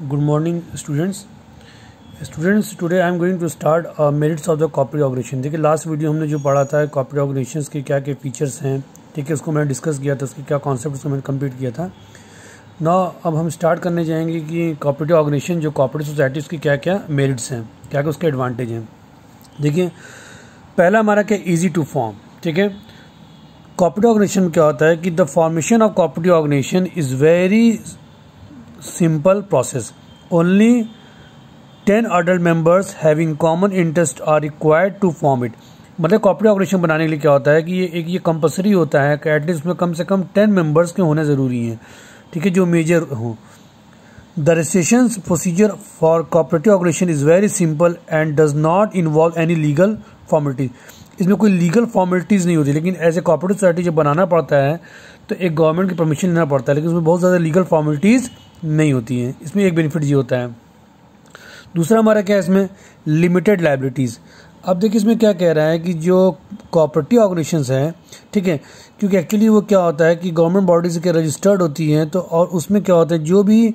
Good morning, students. Today I am going to start merits of the cooperative organization. देखिए last video हमने जो पढ़ा था cooperative organizations के क्या क्या फीचर्स हैं, ठीक है, उसको मैंने डिस्कस किया था, उसके क्या कॉन्सेप्ट उसको मैंने कंप्लीट किया था. अब हम स्टार्ट करने जाएंगे कि कोऑपरेटिव ऑर्गेनाइजेशन जो कोऑपरेटिव सोसाइटी उसकी क्या क्या मेरिट्स हैं, क्या क्या उसके एडवांटेज हैं. देखिए पहला हमारा क्या ईजी टू फॉर्म. ठीक है, कोऑपरेटिव ऑर्गेनाइजेशन क्या होता है कि the formation of cooperative organisation is very simple process. Only 10 adult members having common interest are required to form it. मतलब कोऑपरेटिव ऑर्गेनाइजेशन बनाने के लिए क्या होता है कि ये कंपलसरी होता है कि एटलीस्ट उसमें कम से कम 10 मेंबर्स के होने ज़रूरी हैं, ठीक है, जो मेजर हों. The registration procedure for cooperative organisation is very simple and does not involve any legal formalities. इसमें कोई लीगल फॉर्मेलिटीज़ नहीं होती, लेकिन एज ए कोऑपरेटिव सोसाइटी जब बनाना पड़ता है तो एक गवर्नमेंट की परमिशन लेना पड़ता है, लेकिन उसमें बहुत ज़्यादा लीगल फॉर्मेलिटीज़ नहीं होती हैं. इसमें एक बेनिफिट ये होता है. दूसरा हमारा क्या है इसमें लिमिटेड लायबिलिटीज़. अब देखिए इसमें क्या कह रहा है कि जो कोऑपरेटिव ऑर्गेनाइजेशंस हैं, ठीक है, क्योंकि एक्चुअली वो क्या होता है कि गवर्नमेंट बॉडीज के रजिस्टर्ड होती हैं, तो और उसमें क्या होता है जो भी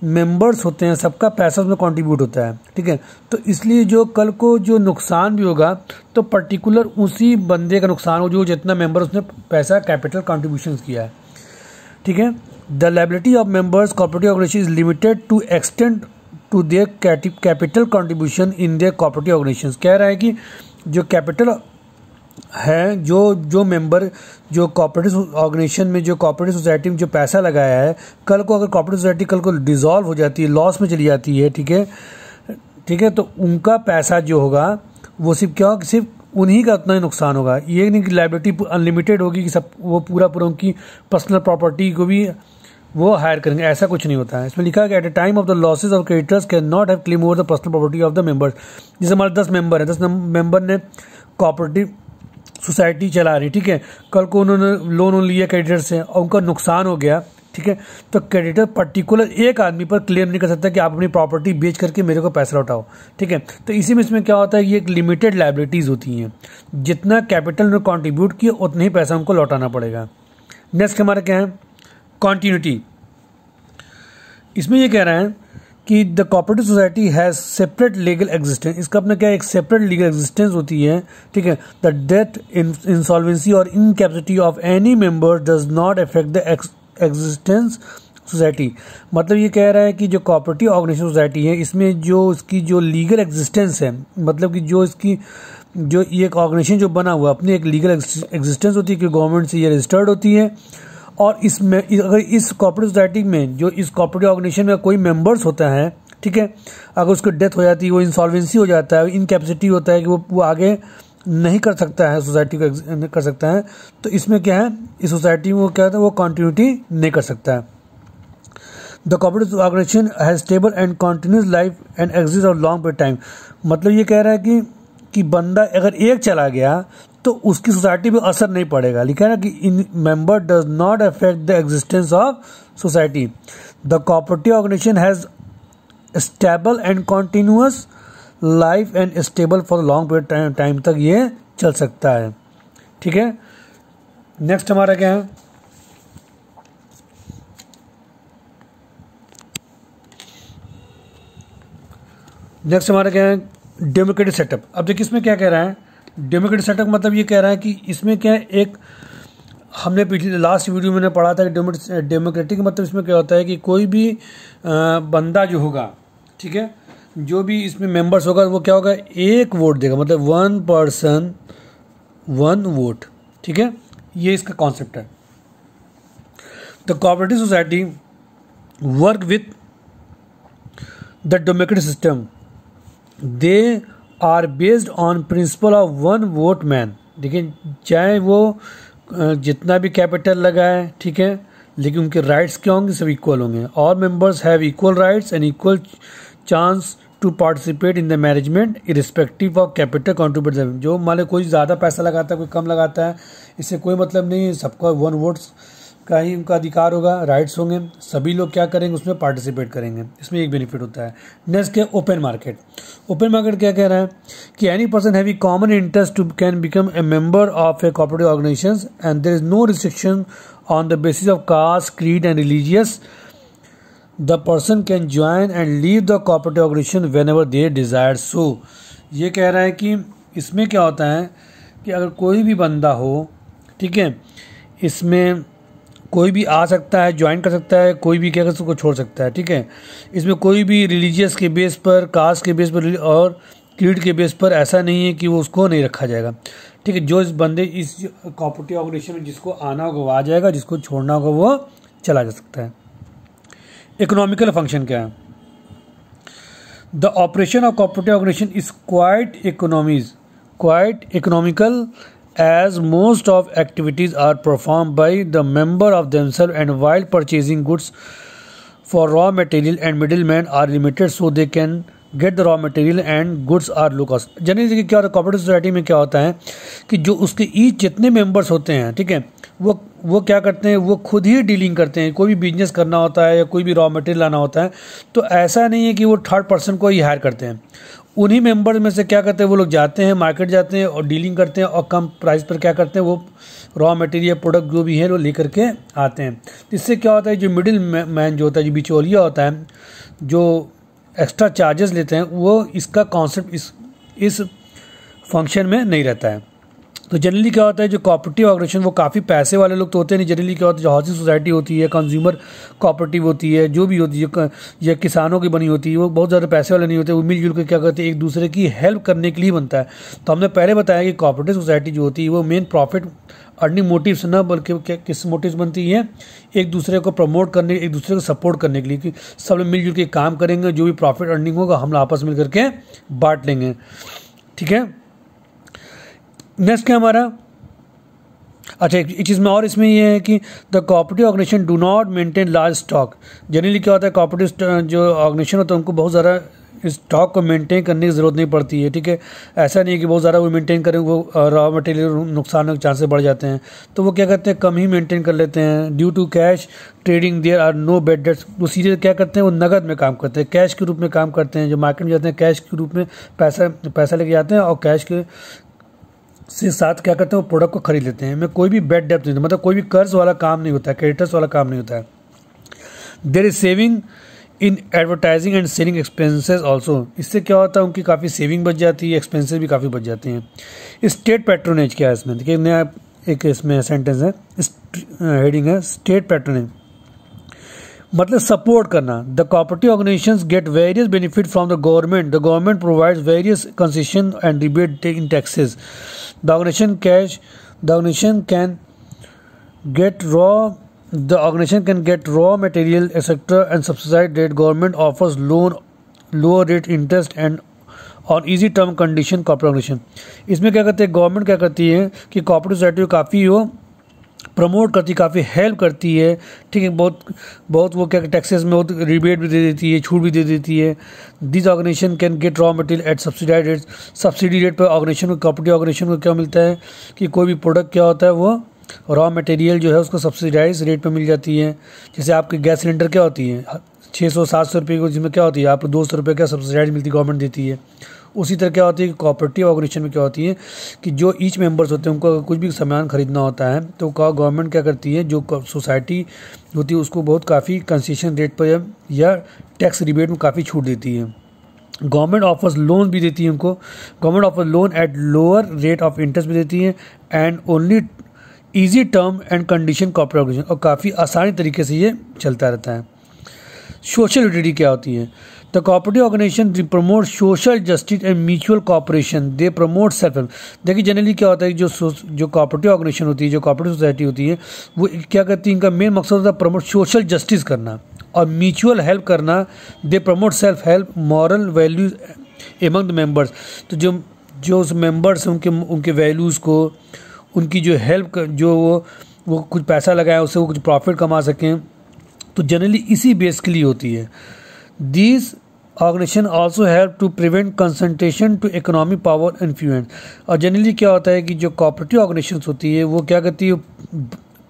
मेंबर्स होते हैं सबका पैसा उसमें कंट्रीब्यूट होता है. ठीक है, तो इसलिए जो कल को जो नुकसान भी होगा तो पर्टिकुलर उसी बंदे का नुकसान हो जो जितना मेंबर उसने पैसा कैपिटल कंट्रीब्यूशन किया है. ठीक है, the liability of members cooperative organisation is limited to extend to their capital contribution in their cooperative organisation. कह रहा है कि जो कैपिटल है जो मेंबर जो कोऑपरेटिव ऑर्गेनाइजेशन में जो कोऑपरेटिव सोसाइटी में जो पैसा लगाया है, कल को अगर कोऑपरेटिव सोसाइटी कल को डिसॉल्व हो जाती है, लॉस में चली जाती है, ठीक है, तो उनका पैसा जो होगा वो सिर्फ उन्हीं का उतना ही नुकसान होगा. ये नहीं कि लायबिलिटी अनलिमिटेड होगी कि सब वो पूरा उनकी पर्सनल प्रॉपर्टी को भी वो हायर करेंगे, ऐसा कुछ नहीं होता है. इसमें लिखा है कि at the time of the losses of creditors can not have claim over the personal property of the members. जैसे हमारे 10 मेंबर हैं, 10 मेंबर ने कोऑपरेटिव सोसाइटी चला रही, ठीक है, कल को उन्होंने लोन लिया क्रेडिटर से और उनका नुकसान हो गया, ठीक है, तो क्रेडिटर पर्टिकुलर एक आदमी पर क्लेम नहीं कर सकता कि आप अपनी प्रॉपर्टी बेच करके मेरे को पैसा लौटाओ. ठीक है, तो इसी में इसमें क्या होता है, ये एक लिमिटेड लायबिलिटीज़ होती हैं, जितना कैपिटल उन्होंने कॉन्ट्रीब्यूट किया उतना ही पैसा उनको लौटाना पड़ेगा. नेक्स्ट हमारा क्या है कॉन्टिन्यूटी. इसमें ये कह रहा है कि the cooperative society has separate legal existence. इसका अपना क्या एक सेपरेट लीगल एग्जिस्टेंस होती है. ठीक है, द डेथ इंसॉल्वेंसी और incapacity of any member does not affect the existence society. मतलब ये कह रहा है कि जो कोऑपरेटिव ऑर्गेनाइजेशन सोसाइटी है इसमें जो इसकी जो लीगल एग्जिस्टेंस है, मतलब कि जो इसकी जो ये एक ऑर्गेनाइजेशन जो बना हुआ अपनी एक लीगल एग्जिस्टेंस होती है कि गवर्नमेंट से ये रजिस्टर्ड होती है. और इसमें अगर इस कोऑपरेटिव सोसाइटी में जो इस कोऑपरेटिव ऑर्गेनाइजेशन में कोई मेंबर्स होता है, ठीक है, अगर उसको डेथ हो जाती है, वो इंसॉल्वेंसी हो जाता है, इनकैपेसिटी होता है कि वो आगे नहीं कर सकता है, सोसाइटी को कर सकता है, तो इसमें क्या है इस सोसाइटी में वो क्या होता है वो कंटिन्यूटी नहीं कर सकता है. The cooperative organisation has stable and continuous life and exist of long period time. मतलब ये कह रहा है कि बंदा अगर एक चला गया तो उसकी सोसाइटी पे असर नहीं पड़ेगा. लिखा है ना कि in member does not affect the existence of society. The cooperative organisation has stable and continuous life and stable for long period time तक ये चल सकता है. ठीक है, नेक्स्ट हमारा क्या है डेमोक्रेटिक सेटअप. अब देखिए इसमें क्या कह रहा है डेमोक्रेटिक सेटअप. मतलब ये कह रहा है कि इसमें क्या है एक हमने पिछले लास्ट वीडियो में पढ़ा था कि डेमोक्रेटिक मतलब इसमें क्या होता है कि कोई भी बंदा जो होगा, ठीक है, जो भी इसमें मेंबर्स होगा वो क्या होगा एक वोट देगा, मतलब 1 पर्सन 1 वोट. ठीक है, ये इसका कॉन्सेप्ट है. The cooperative society work with the democratic system. They are based on principle of 1 vote man. देखिए चाहे वो जितना भी कैपिटल लगाए, ठीक है, लेकिन उनके राइट्स क्या होंगे, सब इक्वल होंगे. All members have equal rights and equal chance to participate in the management irrespective of capital contribution. जो मान लो कोई ज़्यादा पैसा लगाता है कोई कम लगाता है, इससे कोई मतलब नहीं है, सबका 1 वोट्स का ही उनका अधिकार होगा, राइट्स होंगे, सभी लोग क्या करेंगे उसमें पार्टिसिपेट करेंगे. इसमें एक बेनिफिट होता है. नेक्स्ट क्या ओपन मार्केट. ओपन मार्केट क्या कह रहा है कि any person have common interest to can become a member of a cooperative organisation and there is no restriction on the basis of caste, creed and religious the person can join and leave the cooperative organisation whenever they desire so. ये कह रहा है कि इसमें क्या होता है कि अगर कोई भी बंदा हो, ठीक है, इसमें कोई भी आ सकता है, ज्वाइन कर सकता है, कोई भी क्या कर उसको छोड़ सकता है, ठीक है। इसमें कोई भी रिलीजियस के बेस पर, कास्ट के बेस पर और क्रीड के बेस पर ऐसा नहीं है कि वो उसको नहीं रखा जाएगा, ठीक है। जो इस बंदे इस कोऑपरेटिव ऑर्गेनाइजेशन में जिसको आना होगा वो आ जाएगा, जिसको छोड़ना होगा वो चला जा सकता है। इकोनॉमिकल फंक्शन क्या है? The operation of cooperative organisation is quite economical as most of activities are performed by the member of themselves, and while purchasing goods for raw material and middlemen are limited, so they can get the raw material and goods are low cost. Generally क्या होता है cooperative society में, क्या होता है कि जो उसके ईच जितने मेंबर्स होते हैं, ठीक है, वो क्या करते हैं, वो खुद ही डीलिंग करते हैं। कोई भी बिजनेस करना होता है या कोई भी रॉ मटेरियल लाना होता है तो ऐसा नहीं है कि वो थर्ड पर्सन को ही हायर करते हैं। उन्हीं मेंबर्स में से क्या करते हैं, वो लोग जाते हैं, मार्केट जाते हैं और डीलिंग करते हैं और कम प्राइस पर क्या करते हैं, वो रॉ मटेरियल प्रोडक्ट जो भी है वो लेकर के आते हैं। इससे क्या होता है, जो मिडिल मैन जो होता है, जो बिचौलिया होता है, जो एक्स्ट्रा चार्जेस लेते हैं, वो इसका कॉन्सेप्ट इस फंक्शन में नहीं रहता है। तो जनरली क्या होता है, जो कोऑपरेटिव ऑर्गेनाइजेशन वो काफ़ी पैसे वाले लोग तो होते नहीं। जनरली क्या होता है, जो हाउसिंग सोसाइटी होती है, कंज्यूमर कोऑपरेटिव होती है, जो भी होती है या किसानों की बनी होती है, वो बहुत ज़्यादा पैसे वाले नहीं होते। वो मिलजुल के क्या करते हैं, एक दूसरे की हेल्प करने के लिए बनता है। तो हमने पहले बताया कि कोऑपरेटिव सोसाइटी जो होती है वो मेन प्रॉफिट अर्निंग मोटिव से न बल्कि किस मोटिव बनती है, एक दूसरे को प्रमोट करने, एक दूसरे को सपोर्ट करने के लिए, कि सब लोग मिलजुल के काम करेंगे, जो भी प्रॉफिट अर्निंग होगा हम लोग आपस में मिल करके बांट लेंगे, ठीक है। नेक्स्ट क्या हमारा, अच्छा एक चीज़ में और इसमें ये है कि the cooperative organisation do not maintain large stock. Generally क्या होता है, कोऑपरेटिव जो ऑर्गेनाइजेशन होता है उनको बहुत ज़्यादा स्टॉक को मेंटेन करने की ज़रूरत नहीं पड़ती है, ठीक है। ऐसा नहीं है कि बहुत ज़्यादा वो मेंटेन करें, वो रॉ मटेरियल नुकसान होने के चांसेस बढ़ जाते हैं। तो वो क्या करते हैं, कम ही मेंटेन कर लेते हैं। Due to cash trading there are no bad debts. वो सीधे क्या करते हैं, वो नगद में काम करते हैं, कैश के रूप में काम करते हैं। जो मार्केट में जाते हैं कैश के रूप में पैसा लेके जाते हैं और कैश के से साथ क्या करते हैं, वो प्रोडक्ट को खरीद लेते हैं। में कोई भी बैड डेब्ट नहीं होता, मतलब कोई भी कर्ज वाला काम नहीं होता है, क्रेडिटर्स वाला काम नहीं होता है। There is saving in advertising and selling expenses also. इससे क्या होता है, उनकी काफ़ी सेविंग बच जाती है, एक्सपेंसेस भी काफ़ी बच जाते हैं। स्टेट पैट्रोनेज क्या है इसमें, देखिए नया एक इसमें सेंटेंस है, हेडिंग है स्टेट पैट्रोनेज, मतलब सपोर्ट करना। The cooperative organisations get various benefit from the government. The government provides various concession and rebate in taxes. The organization can get raw material etc. and subsidized rate. Government offers lower rate interest and on easy term condition corporate organization. इसमें क्या करते हैं, government क्या करती है कि cooperative society को काफ़ी वो प्रमोट करती है, काफ़ी हेल्प करती है, ठीक है। बहुत वो क्या टैक्सेस में बहुत रिबेट भी दे देती है, छूट भी दे देती है। This organisation can get raw material at subsidise rate. Subsidy rate पर ऑर्गेनाइजेशन को, कोऑपरेटिव ऑर्गेनाइजेशन को क्या मिलता है कि कोई भी प्रोडक्ट क्या होता है, वो रॉ मटेरियल जो है उसको सब्सिडाइज रेट पर मिल जाती है। जैसे आपकी गैस सिलेंडर क्या होती है 600-700 रुपये को, जिसमें क्या होती है आपको 200 रुपये क्या सब्सिडाइज मिलती है, गवर्नमेंट देती है। उसी तरह क्या होती है कि कोऑपरेटिव ऑर्गेनाइजेशन में क्या होती है कि जो ईच मेंबर्स होते हैं उनको अगर कुछ भी सामान खरीदना होता है तो गवर्नमेंट क्या करती है, जो साइटी होती है उसको बहुत काफ़ी कंसेशन रेट पर या टैक्स रिबेट में काफ़ी छूट देती है। गवर्नमेंट ऑफर्स लोन भी देती है उनको, government offer loan at lower rate of interest भी देती है and only easy term and condition cooperative organisation, और काफ़ी आसानी तरीके से ये चलता रहता है। सोशल यूटिलिटी क्या होती है, the cooperative organisation promote social justice and mutual cooperation, they promote self help. देखिए जनरली क्या होता है, जो कोऑपरेटिव ऑर्गेनाइजेशन होती है, जो कोऑपरेटिव सोसाइटी होती है, वो क्या करती है, इनका मेन मकसद होता है प्रमोट सोशल जस्टिस करना और म्यूचुअल हेल्प करना। दे promote self help moral values among the members. तो जो मेंबर्स हैं उनके वैल्यूज़ को, उनकी जो हेल्प जो वो कुछ पैसा लगाए उससे वो कुछ प्रॉफिट कमा सकें, तो जनरली इसी बेस के लिए होती है। These organisation also help to prevent concentration to economic power influence. और जनरली क्या होता है कि जो कोऑपरेटिव ऑर्गेनाइजेशन होती है वो क्या करती है,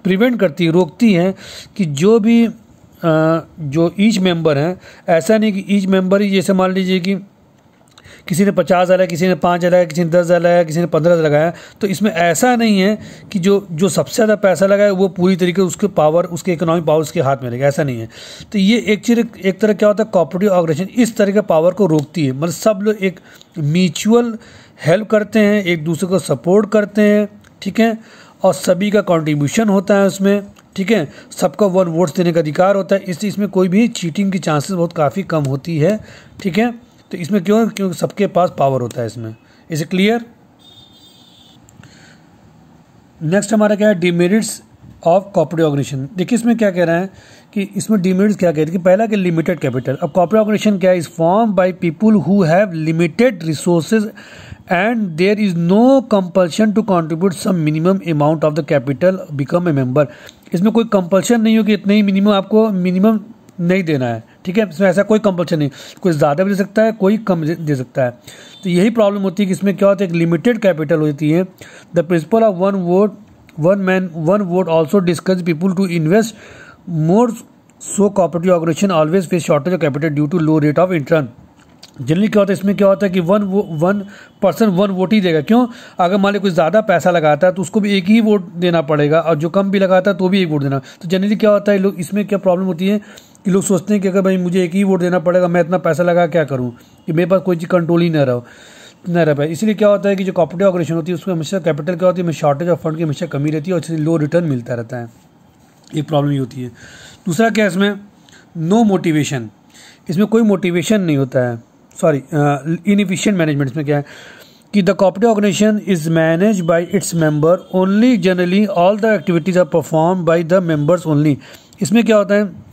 प्रिवेंट करती है, रोकती हैं कि जो भी जो ईच मेंबर हैं, ऐसा नहीं कि ईच मेंबर ही, जैसे मान लीजिए कि किसी ने 50,000 लगाया, किसी ने 5,000 लगाया, किसी ने 10,000 लगाया, किसी ने 15,000 लगाया, तो इसमें ऐसा नहीं है कि जो सबसे ज़्यादा पैसा लगाए वो पूरी तरीके उसके पावर, उसके इकोनॉमिक पावर उसके हाथ में रहेगा, ऐसा नहीं है। तो ये एक चीज़, एक तरह क्या होता है, कोऑपरेटिव ऑर्गेनाइजेशन इस तरह के पावर को रोकती है। मतलब सब लोग एक म्यूचुअल हेल्प करते हैं, एक दूसरे को सपोर्ट करते हैं, ठीक है, और सभी का कंट्रीब्यूशन होता है उसमें, ठीक है, सबका 1 वोट देने का अधिकार होता है, इसलिए इसमें कोई भी चीटिंग की चांसेस बहुत काफ़ी कम होती है, ठीक है। तो इसमें क्योंकि सबके पास पावर होता है इसमें। Is it clear? नेक्स्ट हमारा क्या है, डिमेरिट्स ऑफ कोऑपरेटिव ऑर्गेनाइजेशन। देखिए इसमें क्या कह रहा है कि इसमें डिमेरिट्स क्या कहते हैं कि पहला कि लिमिटेड कैपिटल। अब कोऑपरेटिव ऑर्गेनाइजेशन क्या है, is form by people who have limited resources and there is no compulsion to contribute some minimum amount of the capital become a member. इसमें कोई कंपल्शन नहीं हो कि इतना ही मिनिमम आपको मिनिमम नहीं देना है, ठीक है, इसमें ऐसा कोई कंपल्शन नहीं, कोई ज़्यादा भी दे सकता है, कोई कम दे सकता है। तो यही प्रॉब्लम होती है कि इसमें क्या होता है, एक लिमिटेड कैपिटल होती है। The principle of one man one vote also discuss people to invest more, so cooperative organisation always face shortage of capital due to low rate of return. Generally क्या होता है, इसमें क्या होता है कि वन पर्सन 1 वोट ही देगा। क्यों? अगर मान ली कोई ज़्यादा पैसा लगाता है तो उसको भी एक ही वोट देना पड़ेगा, और जो कम भी लगाता है तो भी एक वोट देना। तो जनरली क्या होता है, लोग इसमें क्या प्रॉब्लम होती है कि लोग सोचते हैं कि अगर भाई मुझे एक ही वोट देना पड़ेगा, मैं इतना पैसा लगा क्या करूँ, कि मेरे पास कोई चीज़ कंट्रोल ही न रह पाए। इसलिए क्या होता है कि जो कोऑपरेटिव ऑर्गेनाइजेशन होती है उसमें हमेशा कैपिटल क्या होती है, शॉर्टेज ऑफ फंड की हमेशा कमी रहती है, और इसलिए लो रिटर्न मिलता रहता है। एक प्रॉब्लम ये होती है। दूसरा क्या है इसमें, नो मोटिवेशन। इसमें कोई मोटिवेशन नहीं होता है, सॉरी, इनएफिशिएंट मैनेजमेंट। इसमें क्या है कि the cooperative organisation is manage by its member only, generally all the activities are perform by the members only. इसमें क्या होता है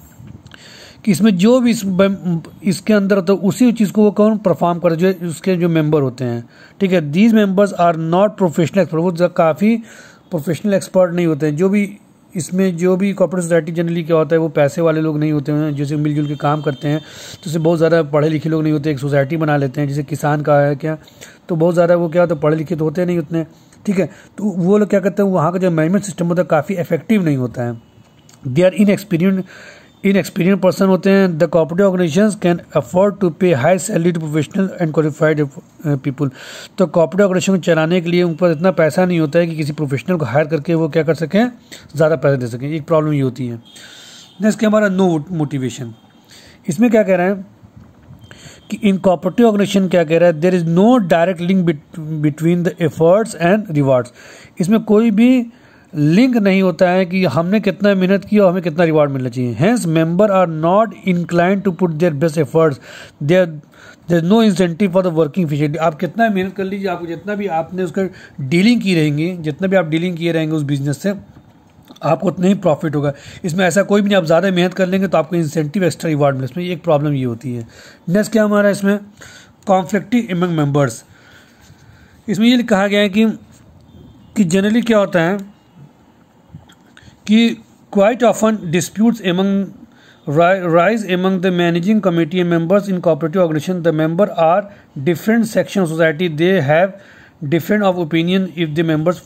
कि इसमें जो भी इसके अंदर होता है उसी चीज़ को वो कौन परफॉर्म करे, जो उसके जो मेंबर होते हैं, ठीक है। These members are not professional expert, वो काफ़ी प्रोफेशनल एक्सपर्ट नहीं होते हैं। जो भी इसमें जो भी कॉर्पोरेट सोसाइटी जनरली क्या होता है, वो पैसे वाले लोग नहीं होते हैं, जैसे मिलजुल के काम करते हैं, तो इससे बहुत ज़्यादा पढ़े लिखे लोग नहीं होते। एक सोसाइटी बना लेते हैं, जैसे किसान का है क्या, तो बहुत ज़्यादा वो क्या होता है, पढ़े लिखे तो होते नहीं उतने, ठीक है। तो वो लोग क्या करते हैं, वहाँ का जो मैनेजमेंट सिस्टम होता है काफ़ी इफेक्टिव नहीं होता है। दे आर इनएक्सपीरियंस पर्सन होते हैं। The cooperative organisations can afford to pay high salary to professional and qualified people. तो कोऑपरेटिव ऑर्गेनाइजेशन को चलाने के लिए उन पर इतना पैसा नहीं होता है कि किसी प्रोफेशनल को हायर करके वो क्या कर सकें, ज़्यादा पैसे दे सकें। एक प्रॉब्लम ये होती है। नेक्स्ट हमारा नो मोटिवेशन। इसमें क्या कह रहे हैं कि इन कोऑपरेटिव ऑर्गेनाइजेशन क्या कह रहा है, there is no direct link between the efforts and rewards. इसमें कोई भी लिंक नहीं होता है कि हमने कितना मेहनत की और हमें कितना रिवार्ड मिलना चाहिए। Hence member are not inclined to put their best efforts, there is no incentive for the working efficiently. आप कितना मेहनत कर लीजिए, आपको जितना भी आपने उसका डीलिंग की रहेंगी, जितना भी आप डीलिंग किए रहेंगे उस बिजनेस से, आपको उतना ही प्रॉफिट होगा। इसमें ऐसा कोई भी नहीं, आप ज़्यादा मेहनत कर लेंगे तो आपको इंसेंटिव एक्स्ट्रा रिवार्ड मिले। इसमें एक प्रॉब्लम ये होती है। नेक्स्ट क्या हमारा इसमें, कॉन्फ्लिक्टिंग एमंग मेंबर्स। इसमें ये कहा गया है कि जनरली क्या होता है कि quite often disputes among rise among the managing committee members in cooperative organisation. The member are different section of society, they have different of opinion if the members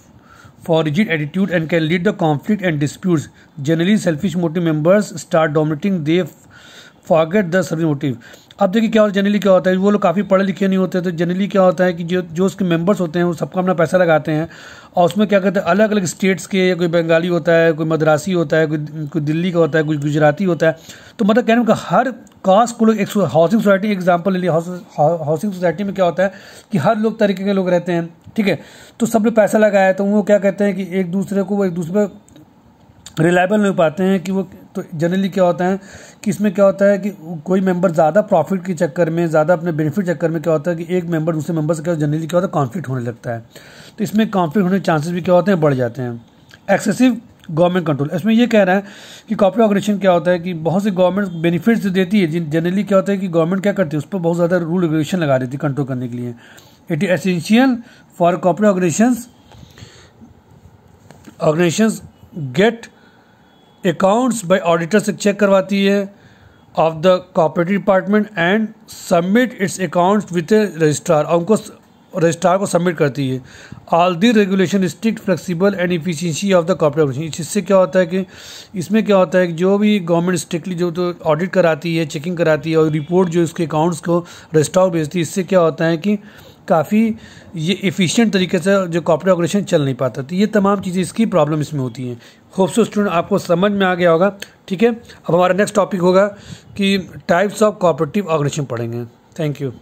for rigid attitude and can lead the conflict and disputes. Generally selfish motive members start dominating, they forget the service motive. अब देखिए क्या होता है, generally क्या होता है, वो लोग काफ़ी पढ़े लिखे नहीं होते, तो जनरली क्या होता है कि जो उसके मेंबर्स होते हैं वो सबका अपना पैसा लगाते हैं, और उसमें क्या करते हैं, अलग अलग स्टेट्स के, कोई बंगाली होता है, कोई मद्रासी होता है, कोई दिल्ली का होता है, कोई गुजराती होता है। तो मतलब कहने का हर कास्ट को लोग, एक हाउसिंग सोसाइटी एग्जाम्पल ले लिया, हाउसिंग सोसाइटी में क्या होता है कि हर लोग तरीके के लोग रहते हैं, ठीक है। तो सब लोग पैसा लगाया, तो वो क्या कहते हैं कि एक दूसरे पर रिलायबल नहीं पाते हैं कि वो, तो जनरली क्या होता है कि इसमें क्या होता है कि कोई मेंबर ज़्यादा प्रॉफिट के चक्कर में, ज़्यादा अपने बेनिफिट चक्कर में क्या होता है कि एक मेंबर दूसरे मेंबर से क्या जनरली क्या होता है, कॉन्फ्लिक्ट होने लगता है। तो इसमें कॉन्फ्लिक्ट होने के चांसेस भी क्या होते हैं, बढ़ जाते हैं। Excessive government control. इसमें ये कह रहा है कि कोऑपरेटिव ऑर्गेनाइजेशन क्या होता है कि बहुत सी गवर्नमेंट बेनिफिट्स देती है, जनरली क्या होता है कि गवर्नमेंट क्या करती है, उस पर बहुत ज़्यादा रूल रेगुलेशन लगा देती है कंट्रोल करने के लिए। It is essential for cooperative organisations get accounts by auditor से चेक करवाती है of the cooperative department and submit its accounts with a registrar, और उनको रजिस्ट्रार को सबमिट करती है। All the regulation strict flexible and efficiency of the corporate organisation. इससे क्या होता है कि इसमें क्या होता है कि जो भी गवर्नमेंट स्ट्रिक्टली जो तो ऑडिट कराती है, चेकिंग कराती है और रिपोर्ट जो उसके अकाउंट्स को रजिस्ट्रार भेजती है, इससे क्या होता है कि काफ़ी ये एफिशिएंट तरीके से जो कॉर्पोरेट ऑर्गेनाइजेशन चल नहीं पाता। तो ये तमाम चीज़ें इसकी प्रॉब्लम इसमें होती हैं। होप सो स्टूडेंट आपको समझ में आ गया होगा। ठीक है, अब हमारा नेक्स्ट टॉपिक होगा कि टाइप्स ऑफ कॉर्पोरेटिव ऑर्गेनाइजेशन पढ़ेंगे। Thank you.